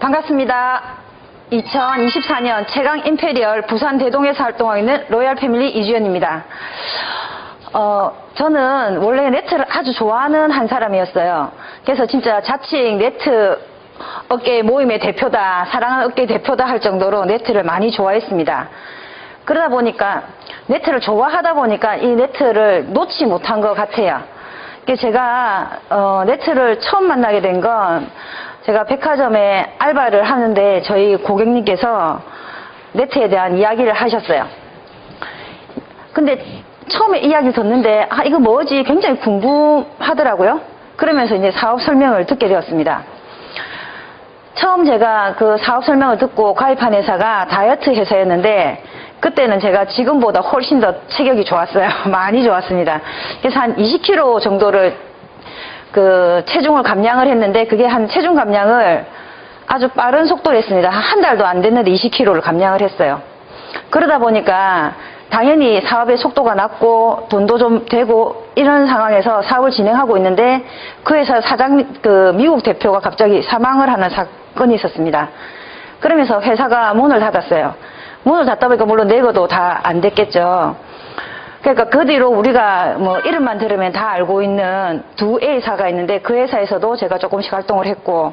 반갑습니다. 2024년 최강 임페리얼 부산 대동에서 활동하고 있는 로얄 패밀리 이주연입니다. 저는 원래 네트를 아주 좋아하는 한 사람이었어요. 그래서 진짜 자칭 네트 업계 모임의 대표다, 사랑하는 업계 대표다 할 정도로 네트를 많이 좋아했습니다. 그러다 보니까 네트를 좋아하다 보니까 이 네트를 놓지 못한 것 같아요. 제가 네트를 처음 만나게 된 건 제가 백화점에 알바를 하는데 저희 고객님께서 네트에 대한 이야기를 하셨어요. 근데 처음에 이야기를 듣는데 이거 뭐지 굉장히 궁금하더라고요. 그러면서 이제 사업 설명을 듣게 되었습니다. 처음 제가 그 사업 설명을 듣고 가입한 회사가 다이어트 회사였는데 그때는 제가 지금보다 훨씬 더 체격이 좋았어요. 많이 좋았습니다. 그래서 한 20kg 정도를 체중을 감량을 했는데 그게 한 체중 감량을 아주 빠른 속도로 했습니다. 한 달도 안 됐는데 20kg를 감량을 했어요. 그러다 보니까 당연히 사업의 속도가 낮고 돈도 좀 되고 이런 상황에서 사업을 진행하고 있는데 그 회사 미국 대표가 갑자기 사망을 하는 사건이 있었습니다. 그러면서 회사가 문을 닫았어요. 문을 닫다 보니까 물론 내고도 다 안 됐겠죠. 그러니까 그 뒤로 우리가 뭐 이름만 들으면 다 알고 있는 두 A사가 있는데 그 회사에서도 제가 조금씩 활동을 했고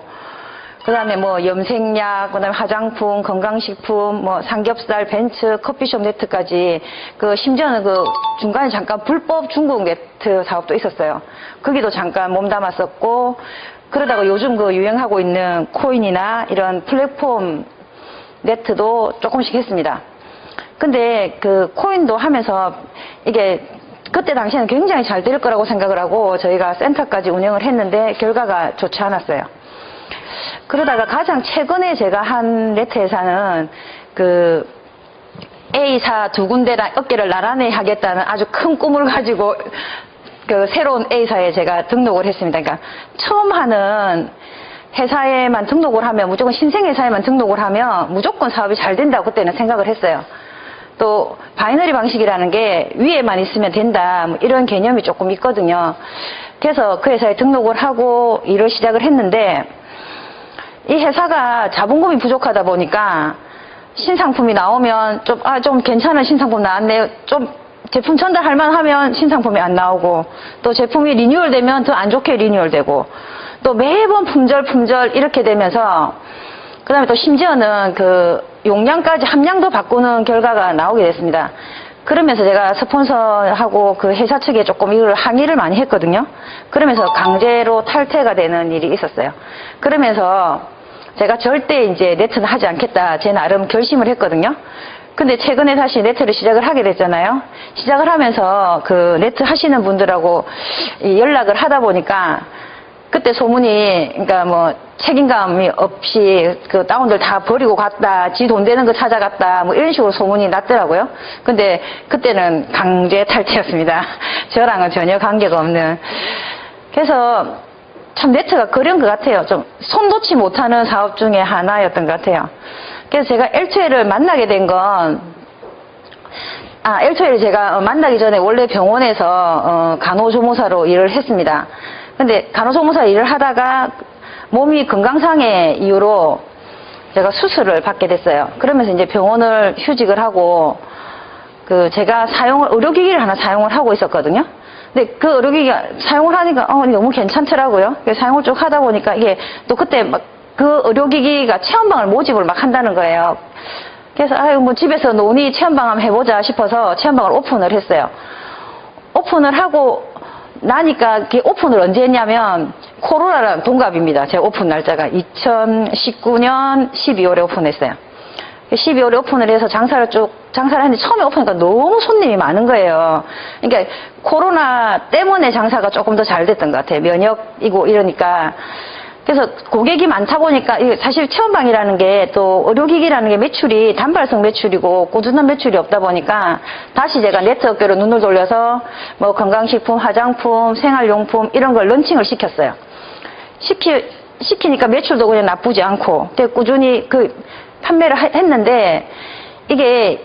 그 다음에 뭐 염색약, 그 다음에 화장품, 건강식품, 뭐 삼겹살, 벤츠, 커피숍 네트까지 심지어는 중간에 잠깐 불법 중국 네트 사업도 있었어요. 거기도 잠깐 몸담았었고 그러다가 요즘 유행하고 있는 코인이나 이런 플랫폼 네트도 조금씩 했습니다. 근데 코인도 하면서 이게 그때 당시에는 굉장히 잘 될 거라고 생각을 하고 저희가 센터까지 운영을 했는데 결과가 좋지 않았어요. 그러다가 가장 최근에 제가 한 네트 회사는 A사 두 군데랑 어깨를 나란히 하겠다는 아주 큰 꿈을 가지고 새로운 A사에 제가 등록을 했습니다. 그러니까 처음 하는 회사에만 등록을 하면 무조건 신생회사에만 등록을 하면 무조건 사업이 잘 된다고 그때는 생각을 했어요. 또 바이너리 방식이라는 게 위에만 있으면 된다 뭐 이런 개념이 조금 있거든요. 그래서 그 회사에 등록을 하고 일을 시작을 했는데 이 회사가 자본금이 부족하다 보니까 신상품이 나오면 좀 괜찮은 신상품 나왔네, 좀 제품 전달할 만하면 신상품이 안 나오고 또 제품이 리뉴얼 되면 더 안 좋게 리뉴얼 되고 또 매번 품절 이렇게 되면서 그 다음에 또 심지어는 용량까지 함량도 바꾸는 결과가 나오게 됐습니다. 그러면서 제가 스폰서하고 회사 측에 조금 이걸 항의를 많이 했거든요. 그러면서 강제로 탈퇴가 되는 일이 있었어요. 그러면서 제가 절대 이제 네트는 하지 않겠다 제 나름 결심을 했거든요. 근데 최근에 다시 네트를 시작을 하게 됐잖아요. 시작을 하면서 네트 하시는 분들하고 연락을 하다 보니까 그때 소문이 그러니까 뭐 책임감이 없이 다운들 다 버리고 갔다, 지 돈 되는 거 찾아갔다 뭐 이런 식으로 소문이 났더라고요. 근데 그때는 강제 탈퇴였습니다. 저랑은 전혀 관계가 없는. 그래서 참 네트가 그런 것 같아요. 좀 손 놓지 못하는 사업 중에 하나였던 것 같아요. 그래서 제가 L2L을 만나게 된 건 L2L을 제가 만나기 전에 원래 병원에서 간호조무사로 일을 했습니다. 근데 간호조무사 일을 하다가 몸이 건강상의 이유로 제가 수술을 받게 됐어요. 그러면서 이제 병원을 휴직을 하고 제가 의료기기를 하나 사용을 하고 있었거든요. 근데 그 의료기기 사용을 하니까 너무 괜찮더라고요. 그래서 사용을 쭉 하다 보니까 이게 또 그때 그 의료기기가 체험방을 모집을 막 한다는 거예요. 그래서 뭐 집에서 노니 체험방 한번 해보자 싶어서 체험방을 오픈을 했어요. 오픈을 하고 나니까 오픈을 언제 했냐면 코로나랑 동갑입니다. 제 오픈 날짜가 2019년 12월에 오픈했어요. 12월에 오픈을 해서 장사를 했는데 처음에 오픈하니까 너무 손님이 많은 거예요. 그러니까 코로나 때문에 장사가 조금 더 잘 됐던 것 같아요. 면역이고 이러니까. 그래서 고객이 많다 보니까 사실 체험방이라는 게 또 의료기기라는 게 매출이 단발성 매출이고 꾸준한 매출이 없다 보니까 다시 제가 네트 업계로 눈을 돌려서 뭐 건강식품, 화장품, 생활용품 이런 걸 런칭을 시켰어요. 시키니까 매출도 그냥 나쁘지 않고 꾸준히 판매를 했는데 이게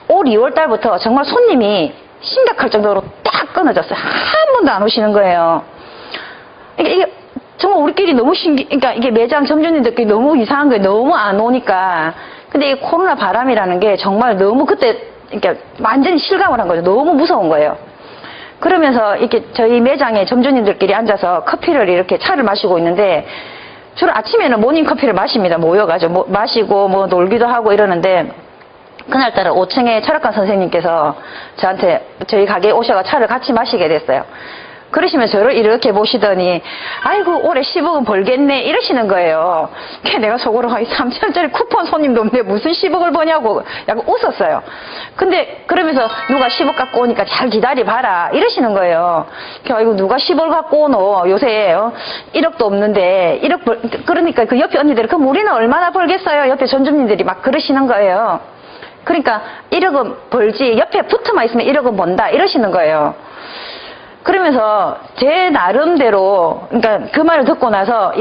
올 2월 달부터 정말 손님이 심각할 정도로 딱 끊어졌어요. 한 번도 안 오시는 거예요. 이게 정말 우리끼리 너무 그러니까 이게 매장 점주님들끼리 너무 이상한 거예요. 너무 안 오니까. 근데 이 코로나 바람이라는 게 정말 너무 그때, 그러니까 완전히 실감을 한 거죠. 너무 무서운 거예요. 그러면서 이렇게 저희 매장에 점주님들끼리 앉아서 커피를 이렇게 차를 마시고 있는데, 주로 아침에는 모닝커피를 마십니다. 모여가지고. 마시고 뭐 놀기도 하고 이러는데, 그날따라 5층에 철학관 선생님께서 저한테 저희 가게에 오셔서 차를 같이 마시게 됐어요. 그러시면 저를 이렇게 보시더니 아이고 올해 10억은 벌겠네 이러시는 거예요. 내가 속으로 3천원짜리 쿠폰 손님도 없는데 무슨 10억을 버냐고 약간 웃었어요. 근데 그러면서 누가 10억 갖고 오니까 잘 기다려봐라 이러시는 거예요. 아이고 누가 10억 갖고 오노 요새 1억도 없는데 1억 그러니까 그 옆에 언니들이 그럼 우리는 얼마나 벌겠어요. 옆에 전주님들이 막 그러시는 거예요. 그러니까 1억은 벌지 옆에 붙어만 있으면 1억은 번다 이러시는 거예요. 그러면서 제 나름대로 그러니까 그 말을 듣고 나서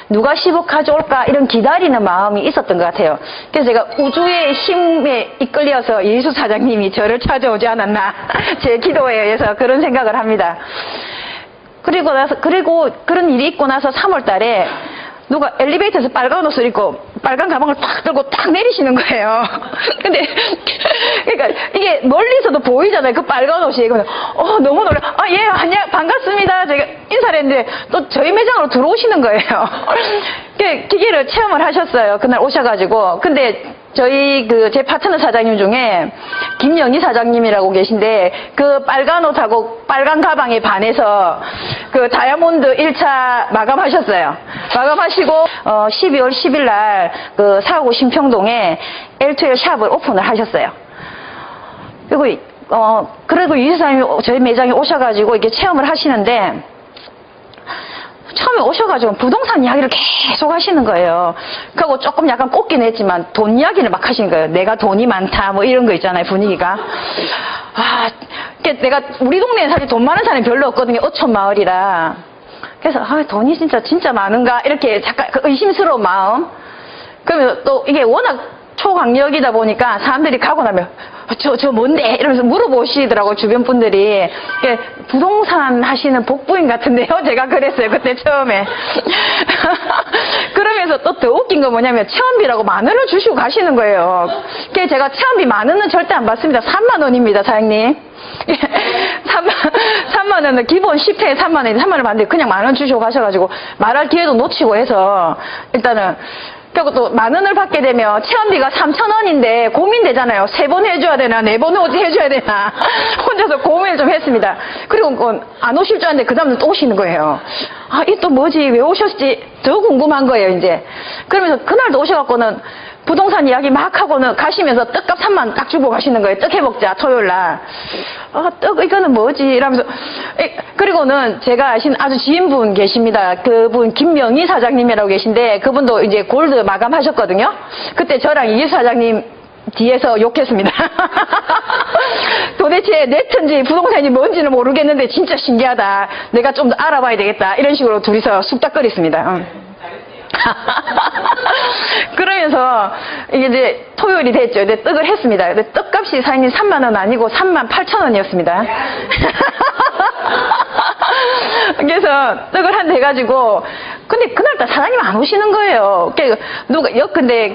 누가 10억 가져올까 이런 기다리는 마음이 있었던 것 같아요. 그래서 제가 우주의 힘에 이끌려서 예수 사장님이 저를 찾아오지 않았나 제 기도에 의해서 그런 생각을 합니다. 그리고 그런 일이 있고 나서 3월 달에 누가 엘리베이터에서 빨간 옷을 입고 빨간 가방을 탁 들고 탁 내리시는 거예요. 근데 그러니까 이게 멀리서도 보이잖아요. 그 빨간 옷이. 너무 놀라. 예, 안녕, 반갑습니다. 제가 인사를 했는데 또 저희 매장으로 들어오시는 거예요. 기계를 체험을 하셨어요. 그날 오셔가지고. 근데 저희 제 파트너 사장님 중에 김영희 사장님이라고 계신데 그 빨간 옷하고 빨간 가방에 반해서 그 다이아몬드 1차 마감하셨어요. 마감하시고 12월 10일 날 그 사하구 신평동에 L2L 샵을 오픈을 하셨어요. 그리고 이 사장님이 저희 매장에 오셔가지고 이게 체험을 하시는데 처음에 오셔가지고 부동산 이야기를 계속 하시는 거예요. 그리고 조금 약간 꽂긴 했지만 돈 이야기를 막 하시는 거예요. 내가 돈이 많다 뭐 이런 거 있잖아요. 분위기가. 내가 우리 동네에 사실 돈 많은 사람이 별로 없거든요. 어촌 마을이라. 그래서 돈이 진짜 많은가 이렇게 잠깐 그 의심스러운 마음. 그러면 또 이게 워낙 초강력이다 보니까 사람들이 가고 나면 저 뭔데? 이러면서 물어보시더라고 주변 분들이. 부동산 하시는 복부인 같은데요? 제가 그랬어요 그때 처음에. 그러면서 또 더 웃긴 건 뭐냐면 체험비라고 10,000원을 주시고 가시는 거예요. 제가 체험비 10,000원은 절대 안 받습니다. 3만 원입니다 사장님. 3만 원은 기본 10회에 3만 원인데 3만 원 받는데 그냥 10,000원 주시고 가셔가지고 말할 기회도 놓치고 해서 일단은 그리고 또 10,000원을 받게 되면 체험비가 3,000원인데 고민되잖아요. 3번 해줘야 되나 4번 해줘야 되나 혼자서 고민을 좀 했습니다. 그리고 안 오실 줄 알았는데 그 다음날 또 오시는 거예요. 이 또 뭐지 왜 오셨지 더 궁금한 거예요 이제. 그러면서 그날도 오셔갖고는 부동산 이야기 막 하고는 가시면서 떡값 3만 딱 주고 가시는 거예요. 떡 해먹자 토요일날. 떡 이거는 뭐지 이러면서. 그리고는 제가 아시는 아주 지인분 계십니다. 그분 김명희 사장님이라고 계신데 그분도 이제 골드 마감하셨거든요. 그때 저랑 이기수 사장님 뒤에서 욕했습니다. 도대체 네트인지 부동산이 뭔지는 모르겠는데 진짜 신기하다. 내가 좀 더 알아봐야 되겠다. 이런 식으로 둘이서 쑥닥거렸습니다. 그러면서 이게 이제 토요일이 됐죠. 이제 떡을 했습니다. 근데 떡값이 사장님 3만 원 아니고 38,000원이었습니다. 그래서 떡을 한 대 해가지고 근데 그날따라 사장님 안 오시는 거예요. 근데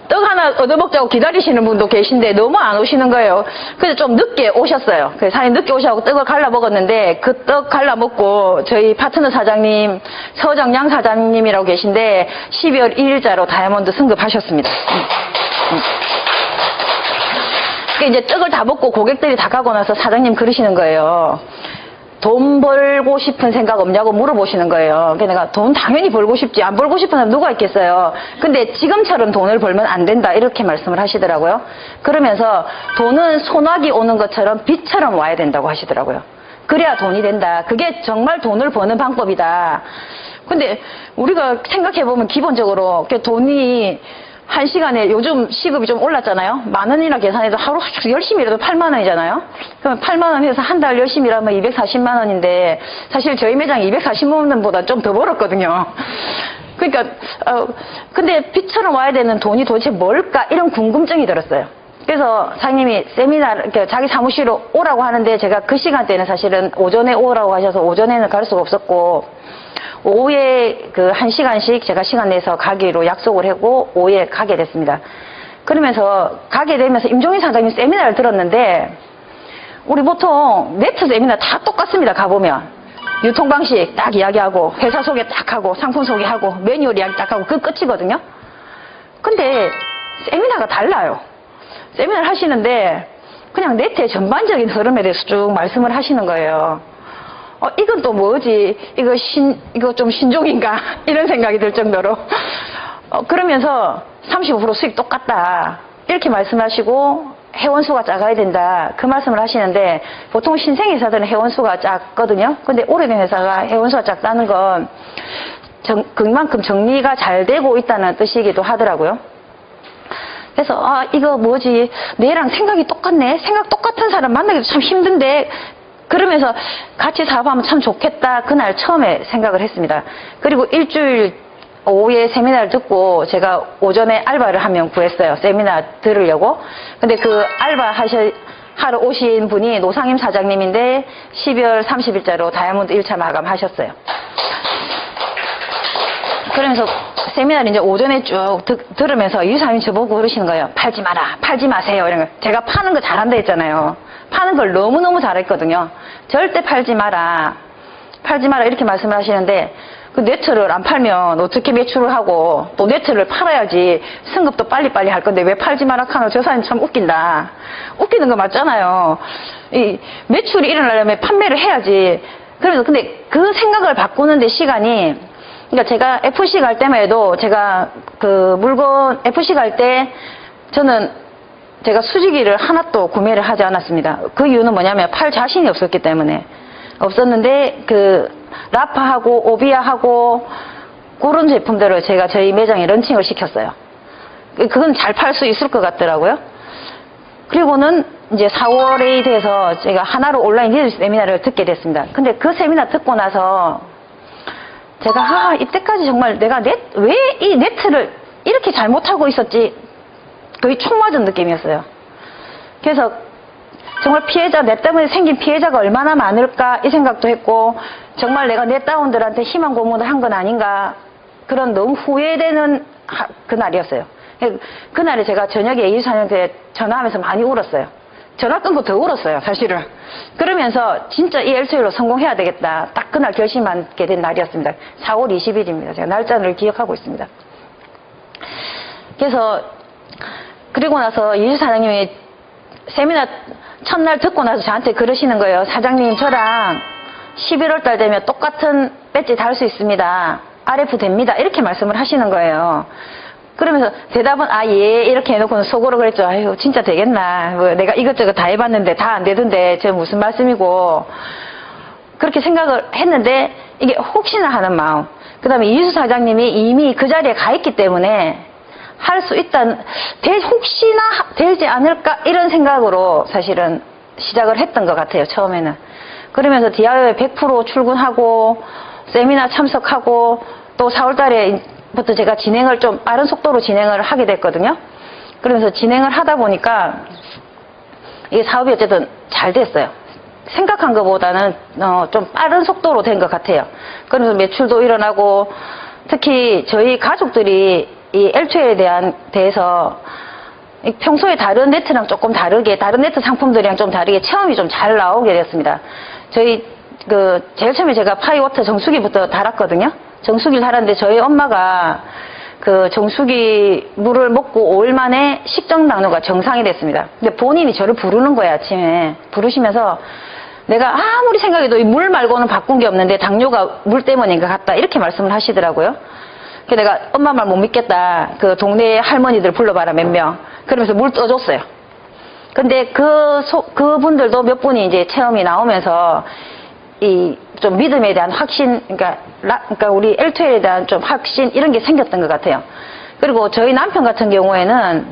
떡 하나 얻어먹자고 기다리시는 분도 계신데 너무 안 오시는 거예요. 그래서 좀 늦게 오셨어요. 그래서 사장님 늦게 오셔서 떡을 갈라 먹었는데 그 떡 갈라 먹고 저희 파트너 사장님 서정양 사장님이라고 계신데 12월 1일자로 다이아몬드 승급하셨습니다. 이제 떡을 다 먹고 고객들이 다 가고 나서 사장님 그러시는 거예요. 돈 벌고 싶은 생각 없냐고 물어보시는 거예요. 그래서 내가 돈 당연히 벌고 싶지. 안 벌고 싶은 사람 누가 있겠어요. 근데 지금처럼 돈을 벌면 안 된다. 이렇게 말씀을 하시더라고요. 그러면서 돈은 소나기 오는 것처럼 비처럼 와야 된다고 하시더라고요. 그래야 돈이 된다. 그게 정말 돈을 버는 방법이다. 근데 우리가 생각해보면 기본적으로 돈이 한 시간에 요즘 시급이 좀 올랐잖아요. 10,000원이라 계산해도 하루 열심히 일해도 8만 원이잖아요. 그럼 8만 원 해서 한 달 열심히 일하면 240만 원인데 사실 저희 매장 240만 원보다 좀 더 벌었거든요. 그러니까 근데 빛처럼 와야 되는 돈이 도대체 뭘까 이런 궁금증이 들었어요. 그래서 사장님이 세미나 자기 사무실로 오라고 하는데 제가 그 시간대는 사실은 오전에 오라고 하셔서 오전에는 갈 수가 없었고 오후에 그 1시간씩 제가 시간 내서 가기로 약속을 하고 오후에 가게 됐습니다. 그러면서 가게 되면서 임종희 사장님 세미나를 들었는데 우리 보통 네트 세미나 다 똑같습니다. 가보면 유통 방식 딱 이야기하고 회사 소개 딱 하고 상품 소개하고 매뉴얼 이야기 딱 하고 그 끝이거든요. 근데 세미나가 달라요. 세미나를 하시는데 그냥 네트의 전반적인 흐름에 대해서 쭉 말씀을 하시는 거예요. 이건 또 뭐지? 이거 좀 신종인가? 이런 생각이 들 정도로. 그러면서 35% 수익 똑같다. 이렇게 말씀하시고 회원수가 작아야 된다. 그 말씀을 하시는데 보통 신생회사들은 회원수가 작거든요. 근데 오래된 회사가 회원수가 작다는 건 그만큼 정리가 잘 되고 있다는 뜻이기도 하더라고요. 그래서 이거 뭐지? 내랑 생각이 똑같네? 생각 똑같은 사람 만나기도 참 힘든데 그러면서 같이 사업하면 참 좋겠다. 그날 처음에 생각을 했습니다. 그리고 일주일 오후에 세미나를 듣고 제가 오전에 알바를 한 명 구했어요. 세미나 들으려고. 근데 그 알바 하러 오신 분이 노상임 사장님인데 12월 30일자로 다이아몬드 1차 마감하셨어요. 그러면서 세미나를 이제 오전에 쭉 들으면서 유사님이 저보고 그러시는 거예요. 팔지 마라, 팔지 마세요. 이런 거. 제가 파는 거 잘한다 했잖아요. 파는 걸 너무너무 잘했거든요. 절대 팔지 마라, 팔지 마라 이렇게 말씀을 하시는데 그 네트를 안 팔면 어떻게 매출을 하고 또 네트를 팔아야지 승급도 빨리빨리 할 건데 왜 팔지 마라 카노. 저 사람이 참 웃긴다. 웃기는 거 맞잖아요. 이 매출이 일어나려면 판매를 해야지. 그래서 근데 그 생각을 바꾸는데 시간이, 그러니까 제가 FC 갈 때만 해도 제가 그 물건 FC 갈 때 저는 제가 수지기를 하나도 구매를 하지 않았습니다. 그 이유는 뭐냐면 팔 자신이 없었기 때문에. 없었는데 그 라파하고 오비아하고 그런 제품들을 제가 저희 매장에 런칭을 시켰어요. 그건 잘 팔 수 있을 것 같더라고요. 그리고는 이제 4월에 돼서 제가 하나로 온라인 리더십 세미나를 듣게 됐습니다. 근데 그 세미나 듣고 나서 제가 이때까지 정말 내가 왜 이 네트를 이렇게 잘못하고 있었지, 거의 총 맞은 느낌이었어요. 그래서 정말 내 때문에 생긴 피해자가 얼마나 많을까 이 생각도 했고, 정말 내가 내 다운들한테 희망 고문을 한 건 아닌가, 그런 너무 후회되는 그날이었어요. 그날에 제가 저녁에 이주사님한테 전화하면서 많이 울었어요. 전화 끊고 더 울었어요, 사실은. 그러면서 진짜 이 L2L로 성공해야 되겠다, 딱 그날 결심하게 된 날이었습니다. 4월 20일입니다. 제가 날짜를 기억하고 있습니다. 그래서 그리고 나서 이주 사장님이 세미나 첫날 듣고 나서 저한테 그러시는 거예요. 사장님, 저랑 11월 달 되면 똑같은 배지 달 수 있습니다. RF 됩니다. 이렇게 말씀을 하시는 거예요. 그러면서 대답은 예 이렇게 해놓고는 속으로 그랬죠. 아유 진짜 되겠나, 뭐 내가 이것저것 다 해봤는데 다 안 되던데 저 무슨 말씀이고, 그렇게 생각을 했는데 이게 혹시나 하는 마음, 그 다음에 이수 사장님이 이미 그 자리에 가 있기 때문에 할 수 있다는, 혹시나 되지 않을까 이런 생각으로 사실은 시작을 했던 것 같아요, 처음에는. 그러면서 디아요에 100% 출근하고 세미나 참석하고 또 4월달에부터 제가 진행을 좀 빠른 속도로 진행을 하게 됐거든요. 그러면서 진행을 하다 보니까 이게 사업이 어쨌든 잘 됐어요. 생각한 것보다는 좀 빠른 속도로 된 것 같아요. 그러면서 매출도 일어나고, 특히 저희 가족들이 이 L2L에 대해서 평소에 다른 네트랑 조금 다르게, 다른 네트 상품들이랑 좀 다르게 체험이 좀 잘 나오게 됐습니다. 저희 제일 처음에 제가 파이워터 정수기부터 달았거든요. 정수기를 달았는데 저희 엄마가 그 정수기 물을 먹고 5일 만에 식정 당뇨가 정상이 됐습니다. 근데 본인이 저를 부르는 거예요, 아침에. 부르시면서 내가 아무리 생각해도 이 물 말고는 바꾼 게 없는데 당뇨가 물 때문인 것 같다, 이렇게 말씀을 하시더라고요. 그래서 내가 엄마 말 못 믿겠다, 그 동네 할머니들 불러봐라 몇 명, 그러면서 물 떠줬어요. 근데 그분들도 몇 분이 이제 체험이 나오면서 이 좀 믿음에 대한 확신, 그러니까 우리 L2L에 대한 좀 확신, 이런 게 생겼던 것 같아요. 그리고 저희 남편 같은 경우에는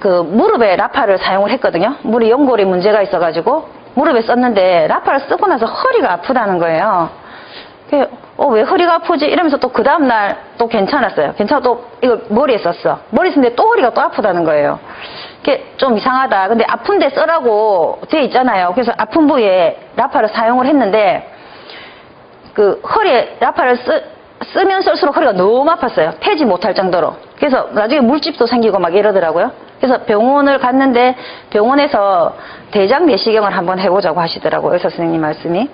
그 무릎에 라파를 사용을 했거든요. 무릎 연골에 문제가 있어가지고 무릎에 썼는데 라파를 쓰고 나서 허리가 아프다는 거예요. 왜 허리가 아프지? 이러면서 또 그 다음날 또 괜찮았어요. 또 이거 머리에 썼어. 머리에 썼는데 또 허리가 또 아프다는 거예요. 이게 좀 이상하다. 근데 아픈데 쓰라고 돼 있잖아요. 그래서 아픈 부위에 라파를 사용을 했는데 허리에 라파를 쓰면 쓸수록 허리가 너무 아팠어요. 펴지 못할 정도로. 그래서 나중에 물집도 생기고 막 이러더라고요. 그래서 병원을 갔는데 병원에서 대장 내시경을 한번 해보자고 하시더라고요. 의사 선생님 말씀이.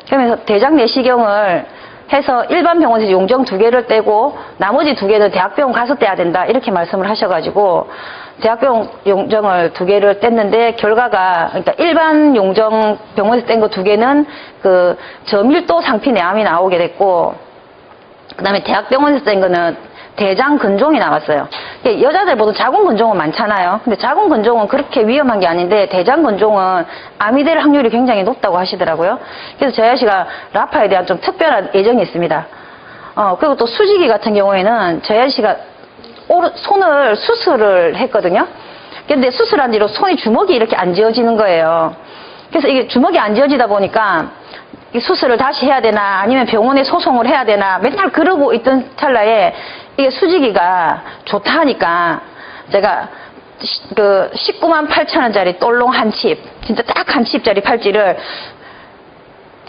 그러면서 대장 내시경을 해서 일반 병원에서 용정 2개를 떼고 나머지 2개는 대학병원 가서 떼야 된다 이렇게 말씀을 하셔가지고 대학병원 용정을 2개를 뗐는데 결과가 그러니까 일반 용정 병원에서 뗀 거 2개는 저밀도 상피내암이 나오게 됐고 그 다음에 대학병원에서 뗀 거는 대장 근종이 나왔어요. 여자들보다 자궁 근종은 많잖아요. 근데 자궁 근종은 그렇게 위험한 게 아닌데 대장 근종은 암이 될 확률이 굉장히 높다고 하시더라고요. 그래서 저희 아저씨가 라파에 대한 좀 특별한 애정이 있습니다. 그리고 또 수지기 같은 경우에는 저희 아저씨가 손을 수술을 했거든요. 근데 수술한 뒤로 손이 주먹이 이렇게 안 지어지는 거예요. 그래서 이게 주먹이 안 지어지다 보니까 이 수술을 다시 해야 되나 아니면 병원에 소송을 해야 되나 맨날 그러고 있던 찰나에 이게 수지기가 좋다 하니까 제가 19만 8천 원짜리 똘롱 한 칩, 진짜 딱 한 칩짜리 팔찌를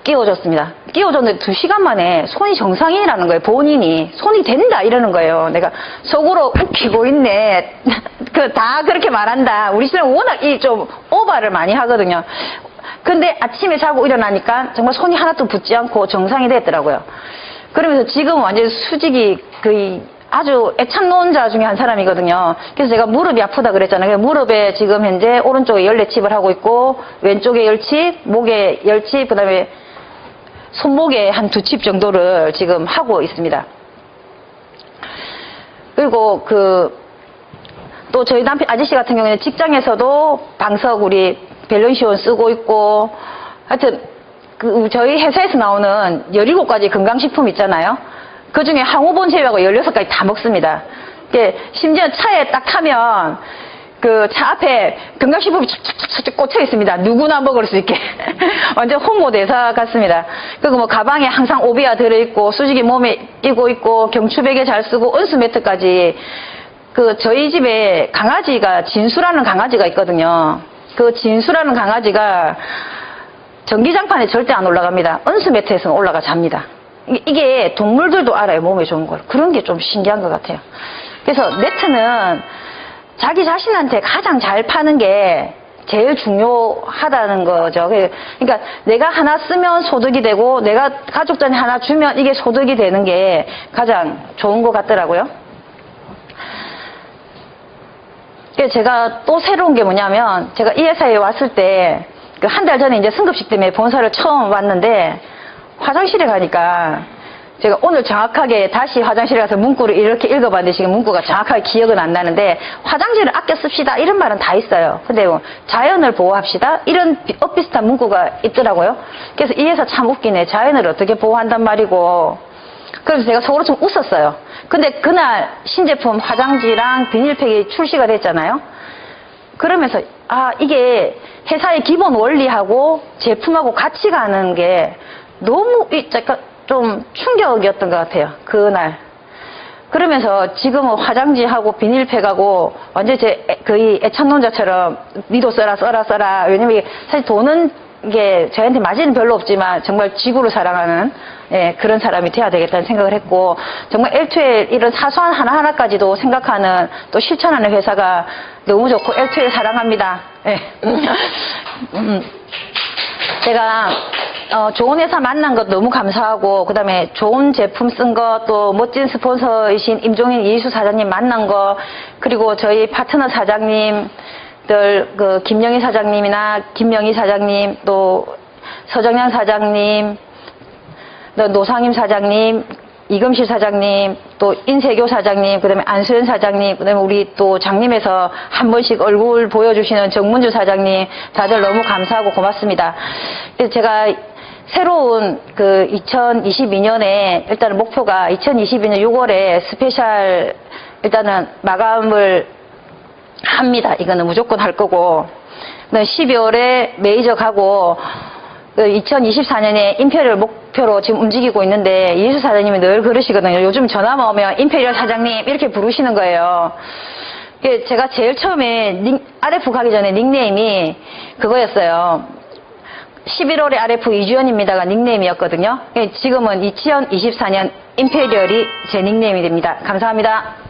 끼워줬습니다. 끼워줬는데 2시간 만에 손이 정상이라는 거예요. 본인이 손이 된다 이러는 거예요. 내가 속으로 웃기고 있네. 다 그렇게 말한다. 우리 신랑 워낙 좀 오바를 많이 하거든요. 근데 아침에 자고 일어나니까 정말 손이 하나도 붙지 않고 정상이 됐더라고요. 그러면서 지금 완전 수직이 아주 애참론자 중에 한 사람이거든요. 그래서 제가 무릎이 아프다 그랬잖아요. 무릎에 지금 현재 오른쪽에 14칩을 하고 있고 왼쪽에 10칩, 목에 10칩, 그 다음에 손목에 한 2칩 정도를 지금 하고 있습니다. 그리고 또 저희 남편 아저씨 같은 경우에는 직장에서도 방석 우리 밸런시온 쓰고 있고 하여튼 저희 회사에서 나오는 17가지 건강식품 있잖아요. 그 중에 항우본 제외하고 16가지 다 먹습니다. 심지어 차에 딱 타면 차 앞에 건강식품이 착착착착 꽂혀 있습니다. 누구나 먹을 수 있게. 완전 홍보대사 같습니다. 그리고 가방에 항상 오비아 들어있고, 수직이 몸에 끼고 있고, 경추베개 잘 쓰고, 온수 매트까지. 저희 집에 강아지가, 진수라는 강아지가 있거든요. 그 진수라는 강아지가 전기장판에 절대 안 올라갑니다. 온수 매트에서는 올라가 잡니다. 이게 동물들도 알아요. 몸에 좋은 걸. 그런 게 좀 신기한 것 같아요. 그래서 네트는 자기 자신한테 가장 잘 파는 게 제일 중요하다는 거죠. 그러니까 내가 하나 쓰면 소득이 되고 내가 가족들한테 하나 주면 이게 소득이 되는 게 가장 좋은 것 같더라고요. 제가 또 새로운 게 뭐냐면 제가 이 회사에 왔을 때 한 달 전에 이제 승급식 때문에 본사를 처음 왔는데 화장실에 가니까 제가 오늘 정확하게 다시 화장실에 가서 문구를 이렇게 읽어봤는데 지금 문구가 정확하게 기억은 안 나는데 화장실을 아껴 씁시다 이런 말은 다 있어요. 근데 자연을 보호합시다 이런 비슷한 문구가 있더라고요. 그래서 이 회사 참 웃기네. 자연을 어떻게 보호한단 말이고. 그래서 제가 속으로 좀 웃었어요. 근데 그날 신제품 화장지랑 비닐팩이 출시가 됐잖아요. 그러면서 이게 회사의 기본 원리하고 제품하고 같이 가는 게 너무 좀 충격이었던 것 같아요. 그날. 그러면서 지금은 화장지하고 비닐팩하고 완전 거의 애창론자처럼 니도 써라. 왜냐면 이게 사실 돈은 이게 저희한테 맞이는 별로 없지만 정말 지구를 사랑하는 그런 사람이 돼야 되겠다는 생각을 했고 정말 L2L 이런 사소한 하나하나까지도 생각하는 또 실천하는 회사가 너무 좋고 L2L 사랑합니다. 제가 좋은 회사 만난 것 너무 감사하고 그 다음에 좋은 제품 쓴 거 또 멋진 스폰서이신 임종인 이희수 사장님 만난 거 그리고 저희 파트너 사장님 김영희 사장님이나 김영희 사장님 또 서정양 사장님 노상임 사장님 이금실 사장님 또 인세교 사장님 그다음에 안수현 사장님 그다음에 우리 또 장님에서 한 번씩 얼굴 보여주시는 정문주 사장님 다들 너무 감사하고 고맙습니다. 그래서 제가 새로운 2022년에 일단은 목표가 2022년 6월에 스페셜 일단은 마감을 합니다. 이거는 무조건 할 거고 12월에 메이저 가고 2024년에 임페리얼 목표로 지금 움직이고 있는데 이희수 사장님이 늘 그러시거든요. 요즘 전화만 오면 임페리얼 사장님 이렇게 부르시는 거예요. 제가 제일 처음에 RF 가기 전에 닉네임이 그거였어요. 11월에 RF 이주연입니다가 닉네임이었거든요. 지금은 2024년 임페리얼이 제 닉네임이 됩니다. 감사합니다.